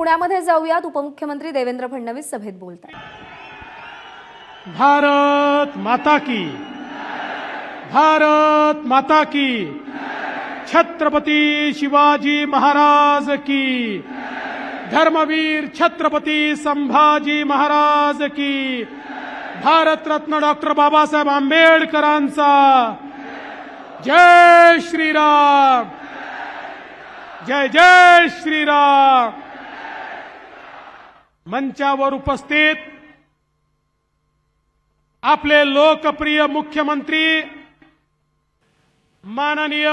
पुण्यामध्ये जाऊयात. उपमुख्यमंत्री देवेंद्र फडणवीस सभेत बोलतात. भारत माता की, भारत माता की, छत्रपती शिवाजी महाराज की, धर्मवीर छत्रपती संभाजी महाराज की, भारतरत्न डॉक्टर बाबासाहेब आंबेडकरांचा जय श्रीराम, जय जय श्रीराम. मंचावर उपस्थित आपले लोकप्रिय मुख्यमंत्री माननीय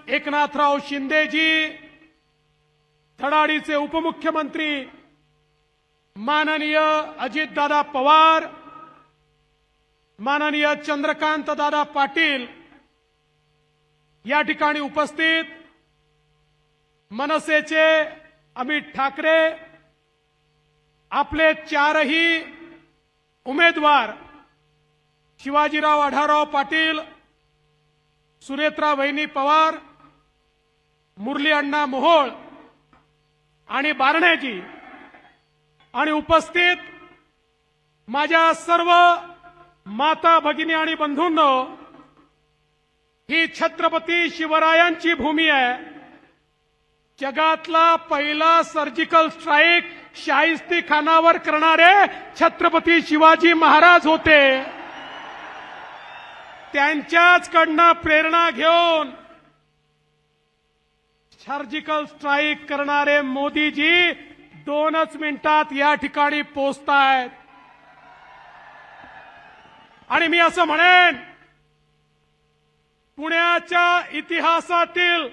एकनाथराव शिंदेजी, धडाडीचे उपमुख्यमंत्री माननीय अजितदादा पवार, माननीय चंद्रकांतदादा पाटील, या ठिकाणी उपस्थित मनसेचे अमित ठाकरे, आपले चारही उमेदवार शिवाजीराव आढळराव पाटील, सुनेत्रा वहिनी पवार, मुरली अण्णा मोहोळ आणि बारण्याजी, आणि उपस्थित माझ्या सर्व माता भगिनी आणि बंधूंनो, ही छत्रपती शिवरायांची भूमी आहे. जगातला पहिला सर्जिकल स्ट्राईक शाहिस्ती खानावर करणारे छत्रपती शिवाजी महाराज होते. त्यांच्याचकडनं प्रेरणा घेऊन सर्जिकल स्ट्राईक करणारे मोदीजी 2च मिनिटात या ठिकाणी पोहोचतायत. आणि मी असं म्हणेन, पुण्याच्या इतिहासातील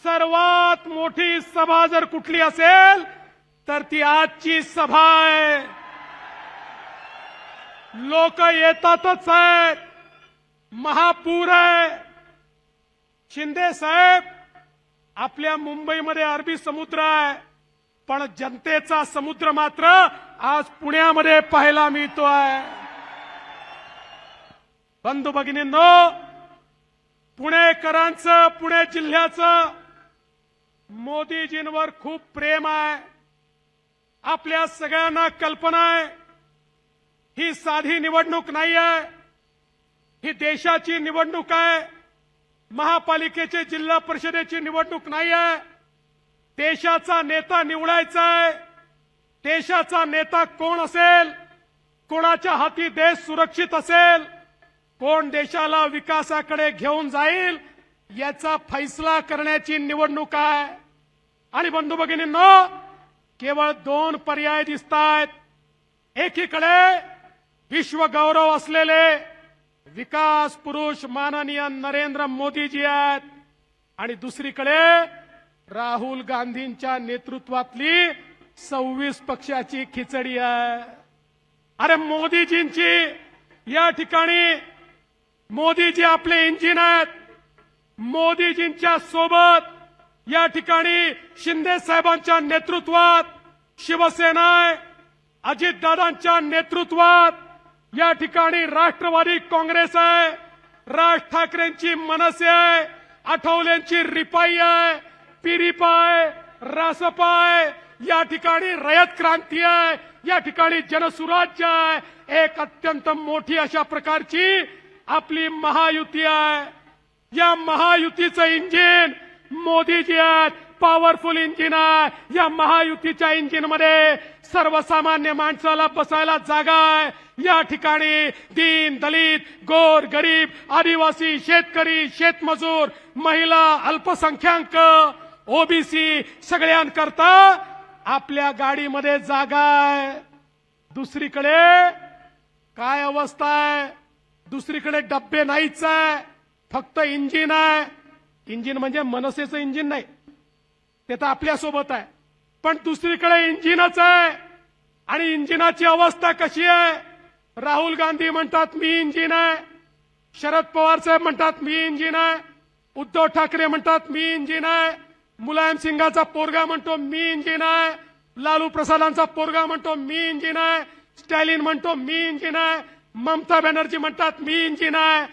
सर्वात मोठी सभा जर कुठली असेल तर ती आजची सभा आहे. लोक येतातच आहेत, महापूर आहे. शिंदे साहेब, आपल्या मुंबईमध्ये अरबी समुद्र आहे, पण जनतेचा समुद्र मात्र आज पुण्यामध्ये पाहायला मिळतोय. बंधू भगिनींनो, पुणेकरांचं, पुणे जिल्ह्याचं मोदीजींवर खूप प्रेम आहे. आपल्या सगळ्यांना कल्पना आहे, ही साधी निवडणूक नाही आहे, ही देशाची निवडणूक आहे. महापालिकेची, जिल्हा परिषदेची निवडणूक नाही आहे. देशाचा नेता निवडायचा आहे. देशाचा नेता कोण असेल, कोणाच्या हाती देश सुरक्षित असेल, कोण देशाला विकासाकडे घेऊन जाईल, याचा फैसला करण्याची निवडणूक आहे. आणि बंधू भगिनींनो, केवळ 2 पर्याय दिसतायत. एकीकडे विश्वगौरव असलेले विकास पुरुष माननीय नरेंद्र मोदीजी आहेत, आणि दुसरीकडे राहुल गांधींच्या नेतृत्वातली 26 पक्षाची खिचडी आहे. अरे मोदीजींची या ठिकाणी, मोदीजी आपले इंजिन आहेत. मोदीजींच्या सोबत या ठिकाणी शिंदे साहेबांच्या नेतृत्वात शिवसेना आहे. अजितदादांच्या नेतृत्वात या ठिकाणी राष्ट्रवादी काँग्रेस आहे. राज ठाकरेंची मनसे आहे. आठवलेंची रिपाई आहे, पिरिपा आहे, रासपा आहे. या ठिकाणी रयत क्रांती आहे. या ठिकाणी जनसुराज्य आहे. एक अत्यंत मोठी अशा प्रकारची आपली महायुती आहे. या महायुतीचं इंजिन मोदीजी आहेत. पॉवरफुल इंजिन आहे. या महायुतीच्या इंजिनमध्ये सर्वसामान्य माणसाला बसायला जागा आहे. या ठिकाणी दीन, दलित, गोर, गरीब, आदिवासी, शेतकरी, शेतमजूर, महिला, अल्पसंख्याक, ओबीसी सगळ्यांकरता आपल्या गाडीमध्ये जागा आहे. दुसरीकडे काय अवस्था आहे? दुसरीकडे डब्बे नाहीच आहे, फक्त इंजिन आहे. इंजिन म्हणजे मनसेचं इंजिन नाही, ते तर आपल्यासोबत आहे, पण दुसरीकडे इंजिनच आहे. आणि इंजिनाची अवस्था कशी आहे? राहुल गांधी म्हणतात मी इंजिन आहे, शरद पवार साहेब म्हणतात मी इंजिन आहे, उद्धव ठाकरे म्हणतात मी इंजिन आहे, मुलायम सिंगाचा पोरगा म्हणतो मी इंजिन आहे, लालू प्रसादांचा पोरगा म्हणतो मी इंजिन आहे, स्टॅलिन म्हणतो मी इंजिन आहे, ममता बॅनर्जी म्हणतात मी इंजिन आहे.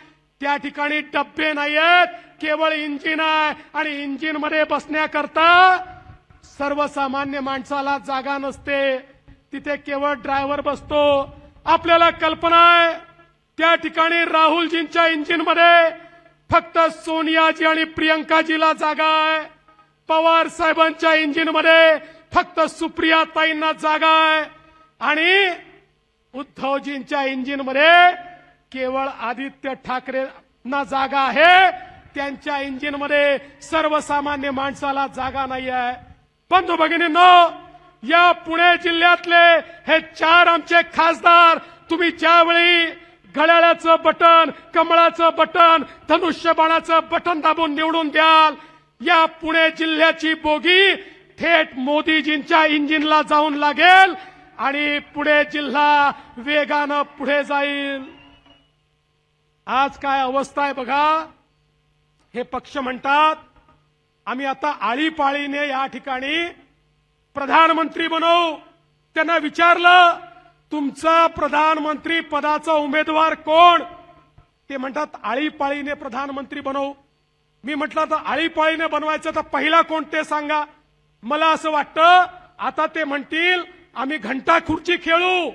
त्या ठिकाणी डब्बे नाहीयेत, केवळ इंजिन आहे. आणि इंजिन मध्ये बसण्याकरता सर्वसामान्य माणसाला जागा नसते, तिथे केवळ ड्रायव्हर बसतो. आपल्याला कल्पना आहे त्या ठिकाणी राहुलजींच्या इंजिनमध्ये फक्त सोनियाजी आणि प्रियंकाजीला जागा आहे. पवार साहेबांच्या इंजिनमध्ये फक्त सुप्रिया ताईंना जागा आहे आणि उद्धवजींच्या इंजिनमध्ये केवळ आदित्य ठाकरेंना जागा आहे. त्यांच्या इंजिनमध्ये सर्वसामान्य माणसाला जागा नाही आहे. बंधू भगिनींनो, या पुणे जिल्ह्यातले हे 4 आमचे खासदार तुम्ही ज्यावेळी घड्याळाचं बटन, कमळाचं बटन, धनुष्यबाणाचं बटन दाबून निवडून द्याल, या पुणे जिल्ह्याची बोगी थेट मोदीजींच्या इंजिनला जाऊन लागेल आणि पुणे जिल्हा वेगानं पुढे जाईल. आज काय अवस्था आहे बघा. हे पक्ष म्हणतात आम्ही आता आळीपाळीने या ठिकाणी प्रधानमंत्री बनवू. त्यांना विचारलं तुमचा प्रधानमंत्री पदाचा उमेदवार कोण? ते म्हणतात आळीपाळीने प्रधानमंत्री बनवू. मी म्हटलं तर आळीपाळीने बनवायचं तर पहिला कोण ते सांगा. मला असं वाटतं आता ते म्हणतील आम्ही घंटा खुर्ची खेळू,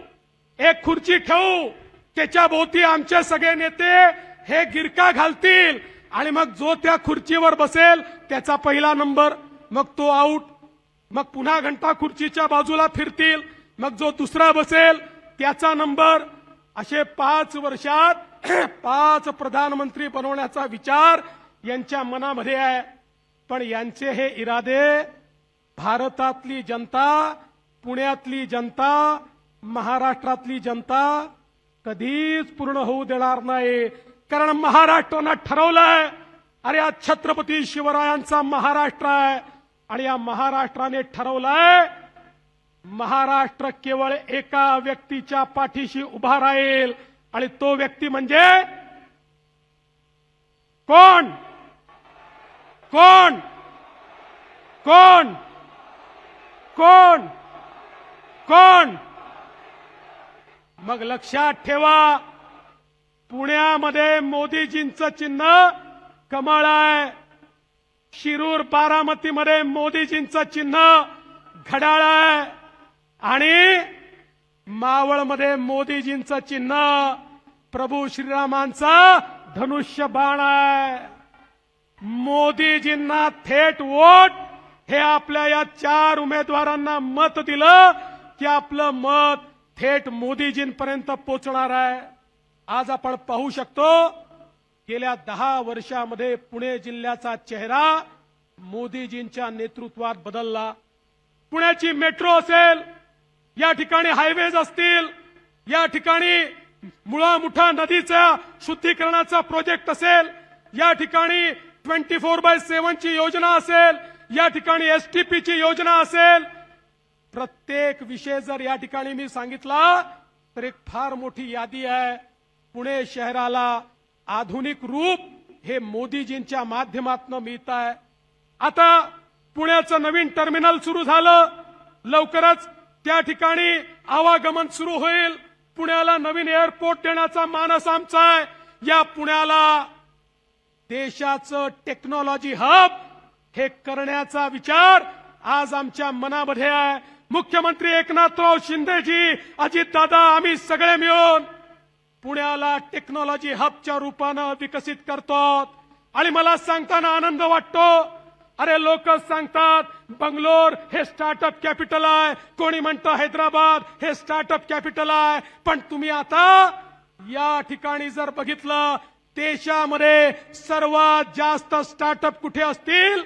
एक खुर्ची ठेवू, त्याच्या भोवती आमचे सगळे नेते हे गिरका घालतील आणि मग जो त्या खुर्चीवर बसेल त्याचा पहिला नंबर, मग तो आऊट. मग पुन्हा घंटा खुर्चीच्या बाजूला फिरतील, मग जो दुसरा बसेल त्याचा नंबर. असे 5 वर्षात 5 प्रधानमंत्री बनवण्याचा विचार यांच्या मनामध्ये आहे. पण यांचे हे इरादे भारतातली जनता, पुण्यातली जनता, महाराष्ट्रातली जनता कधीच पूर्ण होऊ देणार नाही. कारण महाराष्ट्रानं ठरवलंय अरे हा छत्रपती शिवरायांचा महाराष्ट्र आहे आणि या महाराष्ट्राने ठरवलंय महाराष्ट्र केवळ एका व्यक्तीच्या पाठीशी उभा राहील आणि तो व्यक्ती म्हणजे कोण? कोण? कोण? कोण? कोण? मग लक्षात ठेवा, पुण्यामध्ये मोदीजींचं चिन्ह कमळ आहे, शिरूर बारामतीमध्ये मोदीजींचं चिन्ह घड्याळ आहे आणि मावळमध्ये मोदीजींचं चिन्ह प्रभू श्रीरामांचा धनुष्यबाण आहे. मोदीजींना थेट वोट हे आपल्या या 4 उमेदवारांना मत दिलं की आपलं मत थेट मोदीजींपर्यंत पोहोचणार आहे. आज आपण पाहू शकतो गेल्या 10 वर्षामध्ये पुणे जिल्ह्याचा चेहरा मोदीजींच्या नेतृत्वात बदलला. पुण्याची मेट्रो असेल, या ठिकाणी हायवेज असतील, या ठिकाणी मुळा-मुठा नदीचा शुद्धीकरणाचा प्रोजेक्ट असेल, या ठिकाणी 24/7 ची योजना असेल, या ठिकाणी एसटीपीची योजना असेल. प्रत्येक विषय जर या ठिकाणी मी सांगितला तर एक फार मोठी यादी आहे. पुणे शहराला आधुनिक रूप हे मोदीजींच्या माध्यमातून मिळत आहे. आता पुण्याचं नवीन टर्मिनल सुरू झालं, लवकरच त्या ठिकाणी आवागमन सुरू होईल. पुण्याला नवीन एअरपोर्ट देण्याचा मानस आमचा आहे. या पुण्याला देशाचं टेक्नॉलॉजी हब हे करण्याचा विचार आज आमच्या मनामध्ये आहे. मुख्यमंत्री एकनाथराव शिंदेजी, अजितदादा, आम्ही सगळे मिळून पुण्याला टेक्नॉलॉजी हबच्या रूपानं विकसित करतो आणि मला सांगताना आनंद वाटतो. अरे लोक सांगतात बंगलोर हे स्टार्टअप कॅपिटल आहे, कोणी म्हणतं हैदराबाद हे स्टार्टअप कॅपिटल आहे. पण तुम्ही आता या ठिकाणी जर बघितलं देशामध्ये सर्वात जास्त स्टार्टअप कुठे असतील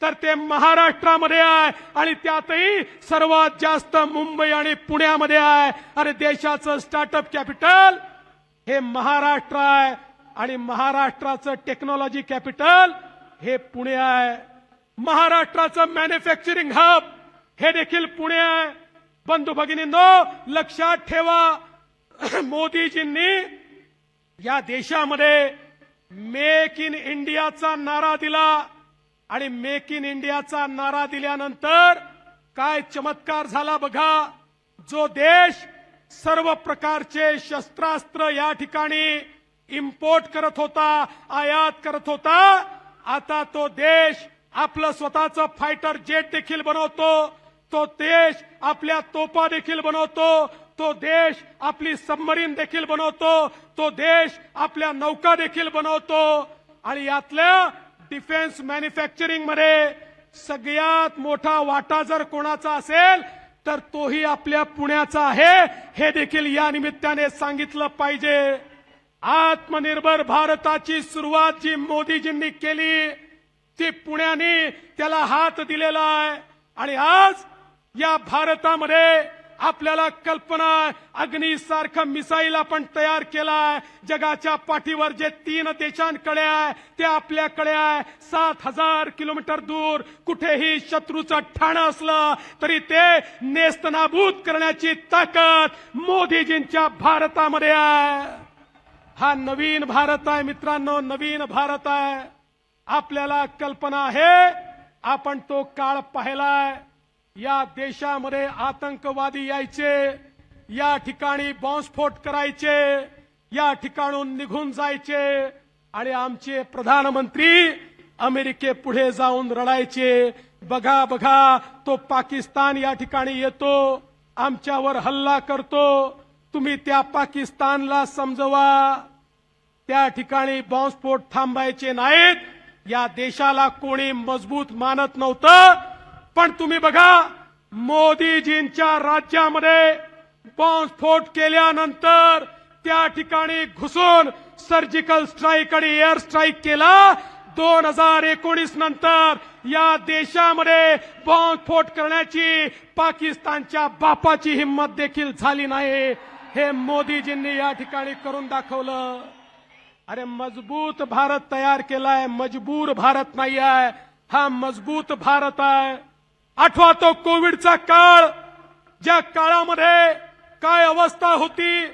तर ते महाराष्ट्रामध्ये आहे आणि त्यातही सर्वात जास्त मुंबई आणि पुण्यामध्ये आहे. अरे देशाचं स्टार्टअप कॅपिटल हे महाराष्ट्र आहे आणि महाराष्ट्राचं टेक्नॉलॉजी कॅपिटल हे पुणे आहे. महाराष्ट्राचं मॅन्युफॅक्चरिंग हब हे देखील पुणे आहे. बंधू भगिनींनो, लक्षात ठेवा, मोदीजींनी या देशामध्ये मेक इन इंडियाचा नारा दिला आणि मेक इन इंडियाचा नारा दिल्यानंतर काय चमत्कार झाला बघा. जो देश सर्व प्रकारचे शस्त्रास्त्र या ठिकाणी इम्पोर्ट करत होता, आयात करत होता, आता तो देश आपलं स्वतःचं फायटर जेट देखील बनवतो, तो देश आपल्या तोफा देखील बनवतो, तो देश आपली सबमरीन देखील बनवतो, तो देश आपल्या नौका देखील बनवतो आणि यातल्या डिफेन्स मॅन्युफॅक्चरिंग मध्ये सगळ्यात मोठा वाटा जर कोणाचा असेल तर तोही आपल्या पुण्याचा आहे, हे देखील या निमित्ताने सांगितलं पाहिजे. आत्मनिर्भर भारताची सुरुवात जी मोदीजींनी केली ती पुण्याने त्याला हात दिलेला आहे आणि आज या भारतामध्ये आपल्याला कल्पना आहे, अग्नीसारखं मिसाईल आपण तयार केलाय. जगाच्या पाठीवर जे 3 देशांकडे आहे ते आपल्याकडे आहे. 7,000 किलोमीटर दूर कुठेही शत्रूचं ठाणं असलं तरी ते नेस्तनाबूत करण्याची ताकद मोदीजींच्या भारतामध्ये आहे. हा नवीन भारत आहे मित्रांनो, नवीन भारत आहे. आपल्याला कल्पना आहे, आपण तो काळ पाहिलाय. या देशामध्ये आतंकवादी यायचे, या ठिकाणी बॉम्बस्फोट करायचे, या ठिकाणून निघून जायचे आणि आमचे प्रधानमंत्री अमेरिकेपुढे जाऊन रडायचे, बघा बघा तो पाकिस्तान या ठिकाणी येतो, आमच्यावर हल्ला करतो, तुम्ही त्या पाकिस्तानला समजवा. त्या ठिकाणी बॉम्बस्फोट थांबायचे नाहीत. या देशाला कोणी मजबूत मानत नव्हतं, पण तुम्ही बघा मोदीजींच्या राज्यामध्ये बॉम्बस्फोट केल्यानंतर त्या ठिकाणी घुसून सर्जिकल स्ट्राईक आणि एअर स्ट्राईक केला. 2019 नंतर या देशामध्ये बॉम्बस्फोट करण्याची पाकिस्तानच्या बापाची हिंमत देखील झाली नाही. हे मोदीजींनी या ठिकाणी करून दाखवलं. अरे मजबूत भारत तयार केलाय, मजबूर भारत नाही आहे, हा मजबूत भारत आहे. आठवा तो कोविडचा काळ, ज्या काळामध्ये काय अवस्था होती.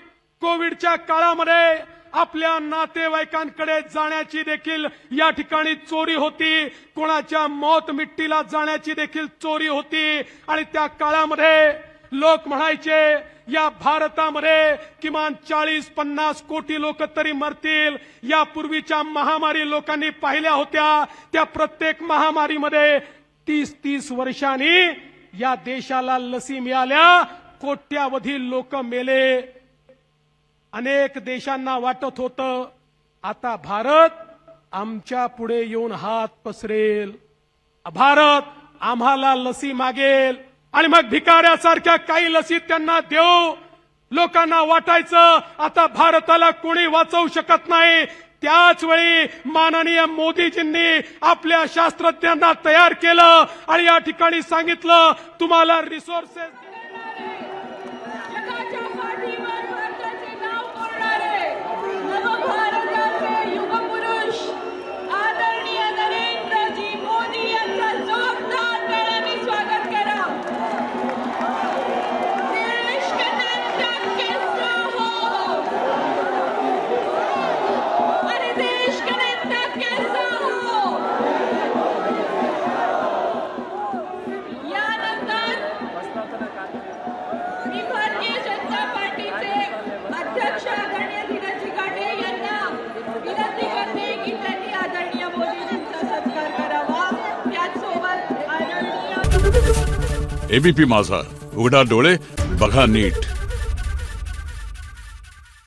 कोविडच्या काळामध्ये आपल्या नातेवाईकांकडे जाण्याची देखील या ठिकाणी चोरी होती, कोणाच्या मौत मिट्टीला जाण्याची देखील चोरी होती आणि त्या काळामध्ये लोक म्हणायचे या भारतामध्ये किमान 40-50 कोटी लोक तरी मरतील. यापूर्वीच्या महामारी लोकांनी पाहिल्या होत्या, त्या प्रत्येक महामारीमध्ये 30-30 वर्षांनी या देशाला लसी मिळाल्या, कोट्यावधी लोक मेले. अनेक देशांना वाटत होतं आता भारत आमच्या पुढे येऊन हात पसरेल, भारत आम्हाला लसी मागेल आणि मग भिकाऱ्यासारख्या काही लसी त्यांना देऊ. लोकांना वाटायचं आता भारताला कोणी वाचवू शकत नाही. त्याच वेळी माननीय मोदीजींनी आपल्या शास्त्रज्ञांना तयार केलं आणि या ठिकाणी सांगितलं तुम्हाला रिसोर्सेस. जगाच्या पाठीवर भारताचे नाव कोरणारे नवभारताचे युगपुरुष आदरणीय नरेंद्रजी मोदी यांचं जोरदार टाळ्यांनी स्वागत करा. देश के नायक किसका हो आणि देश के नायक कैसा हो. यानंतर मी भारतीय जनता पार्टीचे अध्यक्ष आदरणीय धीरज घाटे यांना विनंती करते की त्यांनी आदरणीय मोदीजींचा सत्कार करावा. त्याचसोबत आदरणीय एबीपी माझा, उघडा डोळे बघा नीट.